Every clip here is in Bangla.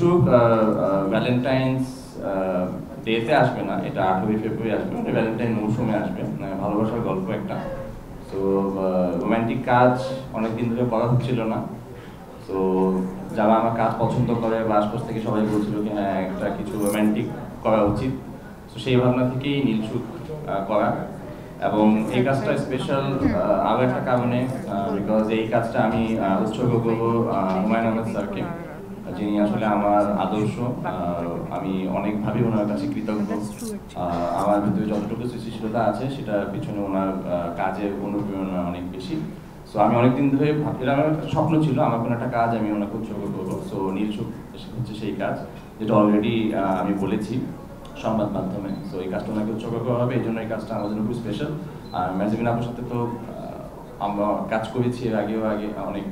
নীলসুখ ভ্যালেন্টাইন্স ডেতে আসবে না, এটা 8ই ফেব্রুয়ারি আসবে, মানে ভ্যালেন্টাইন মৌসুমে আসবে, ভালোবাসার গল্প একটা। তো রোম্যান্টিক কাজ অনেকদিন ধরে করা হচ্ছিল না। তো যারা আমার কাজ পছন্দ করে বা আশপাশ থেকে সবাই বলছিল যে হ্যাঁ একটা কিছু রোম্যান্টিক করা উচিত, তো সেই ভাবনা থেকেই নীলসুখ করা। এবং এই কাজটা স্পেশাল আরও একটা কারণে, বিকজ এই কাজটা আমি উৎসর্গ করবো হুমায়ুন আহমেদ স্যারকে, যিনি আসলে আমার আদর্শ। আমি অনেকভাবে ওনার কাছে কৃতজ্ঞ। আমার ভিতরে যতটুকু সৃষ্টিশীলতা আছে সেটা পিছনে ওনার কাজের অনুপ্রেরণা অনেক বেশি। সো আমি অনেকদিন ধরে এটা আমার একটা স্বপ্ন ছিল, আমার কোনো একটা কাজ আমি ওনাকে উৎসর্গ করবো। সো নীলসুখ হচ্ছে সেই কাজ, যেটা অলরেডি আমি বলেছি সংবাদ মাধ্যমে। সো এই কাজটা ওনাকে উৎসর্গ করা হবে, এই জন্য এই কাজটা আমাদের জন্য খুব স্পেশাল। আর মেহজাবিন আপুর সাথে তো আমরা কাজ করেছি এর আগেও, অনেক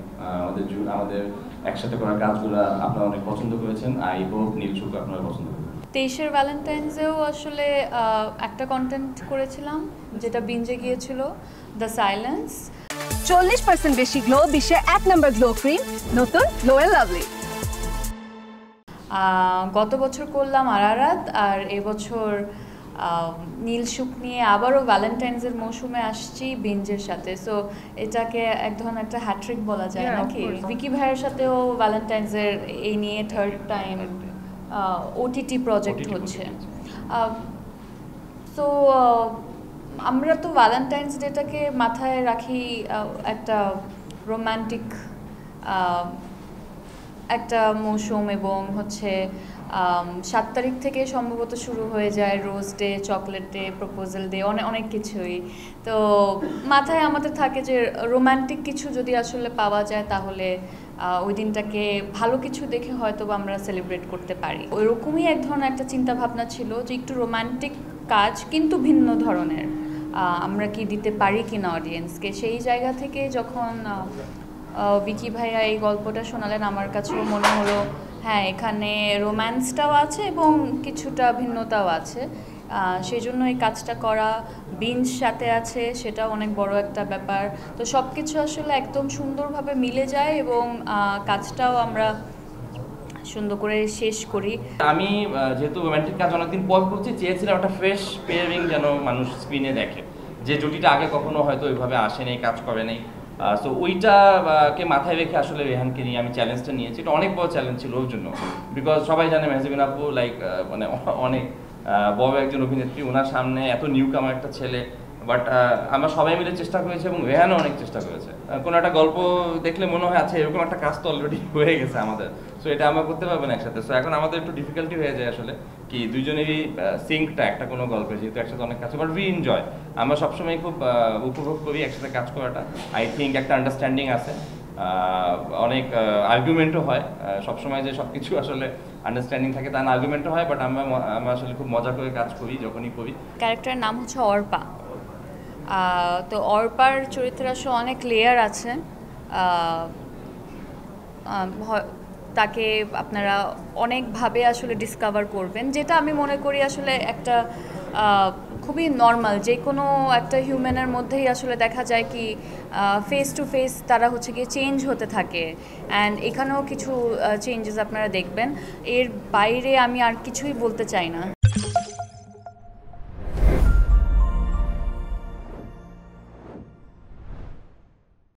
আমাদের একসাথে করা কাজগুলো আপনারা অনেক পছন্দ করেছেন। আই হোপ নীলসুখ আপনারা পছন্দ করবেন। 23-এর ভ্যালেন্টাইন্সেও আসলে একটা কন্টেন্ট করেছিলাম যেটা বিঞ্জে গিয়েছিল, দ্য সাইলেন্স। 40% বেশি গ্লো, বিশ্বের 1 নম্বর গ্লো ক্রিম, নতুন গ্লো এন্ড লাভলি। গত বছর করলাম আরারাত, আর এবছর নীলসুখ নিয়ে আবারও ভ্যালেন্টাইন্সের মৌসুমে আসছি বিঞ্জের সাথে। সো এটাকে এক ধরনের একটা হ্যাট্রিক বলা যায় নাকি। ভিকি ভাইয়ের সাথেও ভ্যালেন্টাইন্সের এই নিয়ে 3rd টাইম ওটিটি প্রজেক্ট হচ্ছে। সো আমরা তো ভ্যালেন্টাইন্স ডেটাকে মাথায় রাখি একটা রোম্যান্টিক একটা মৌসুম, এবং হচ্ছে 7 তারিখ থেকে সম্ভবত শুরু হয়ে যায় rose day, chocolate day, proposal day, অনেক কিছুই। তো মাথায় আমাদের থাকে যে রোম্যান্টিক কিছু যদি আসলে পাওয়া যায় তাহলে ওই দিনটাকে ভালো কিছু দেখে হয়তো আমরা সেলিব্রেট করতে পারি। ওইরকমই এক ধরনের একটা চিন্তা ভাবনা ছিল যে একটু রোম্যান্টিক কাজ কিন্তু ভিন্ন ধরনের আমরা কি দিতে পারি কিনা অডিয়েন্সকে। সেই জায়গা থেকে যখন ভিকি ভাইয়া এই গল্পটা শোনালেন, আমার কাছেও মনে হলো হ্যাঁ এখানে রোম্যান্সটাও আছে এবং কিছুটা ভিন্নতাও আছে। সেই জন্য এই কাজটা করা, বিঞ্জ সাথে আছে, সেটাও অনেক বড় একটা ব্যাপার। তো সব কিছু আসলে একদম সুন্দরভাবে মিলে যায় এবং কাজটাও আমরা সুন্দর করে শেষ করি। আমি যেহেতু রোম্যান্টিক কাজ অনেকদিন পর করছি, চেয়েছিলাম একটা ফ্রেশ পেয়ারিং যেন মানুষ স্ক্রিনে দেখে, যে জুটিটা আগে কখনো হয়তো ওইভাবে আসেনি, কাজ করে নেই। সো ওইটাকে মাথায় রেখে আসলে রেহানকে নিয়ে আমি চ্যালেঞ্জটা নিয়েছি। এটা অনেক বড় চ্যালেঞ্জ ছিল ওর জন্য, বিকজ সবাই জানে মেহজাবিন আপু লাইক মানে অনেক বড় একজন অভিনেত্রী, ওনার সামনে এত নিউ কামার একটা ছেলে। বাট আমরা সবাই মিলে চেষ্টা করেছি এবং রেহানও অনেক চেষ্টা করেছে। কোনো একটা গল্প দেখলে মনে হয় আচ্ছা এরকম একটা কাজ তো অলরেডি হয়ে গেছে আমাদের, সো এটা আমরা করতে পারবো না একসাথে। সো এখন আমাদের একটু ডিফিকাল্টি হয়ে যায় আসলে কি দুইজনেরই সিঙ্কটা একটা কোনো গল্পে, যেহেতু একসাথে অনেক কাজ, বাট উই এনজয়। আমরা সবসময় খুব উপভোগ করি একসাথে কাজ করাটা। আই থিঙ্ক একটা আন্ডারস্ট্যান্ডিং আছে, অনেক আর্গুমেন্টও হয়। সবসময় যে সব কিছু আসলে আন্ডারস্ট্যান্ডিং থাকে তা না, আর্গুমেন্টও হয়, বাট আমরা আসলে খুব মজা করে কাজ করি যখনই করি। ক্যারেক্টারের নাম হচ্ছে অর্পা। তো অর্পার চরিত্রের আসলে অনেক লেয়ার আছে। তাকে আপনারা অনেকভাবে আসলে ডিসকভার করবেন, যেটা আমি মনে করি আসলে একটা খুবই নর্মাল, যে কোনো একটা হিউম্যানের মধ্যেই আসলে দেখা যায় কি ফেস টু ফেস তারা হচ্ছে গিয়ে চেঞ্জ হতে থাকে। অ্যান্ড এখানেও কিছু চেঞ্জেস আপনারা দেখবেন। এর বাইরে আমি আর কিছুই বলতে চাই না।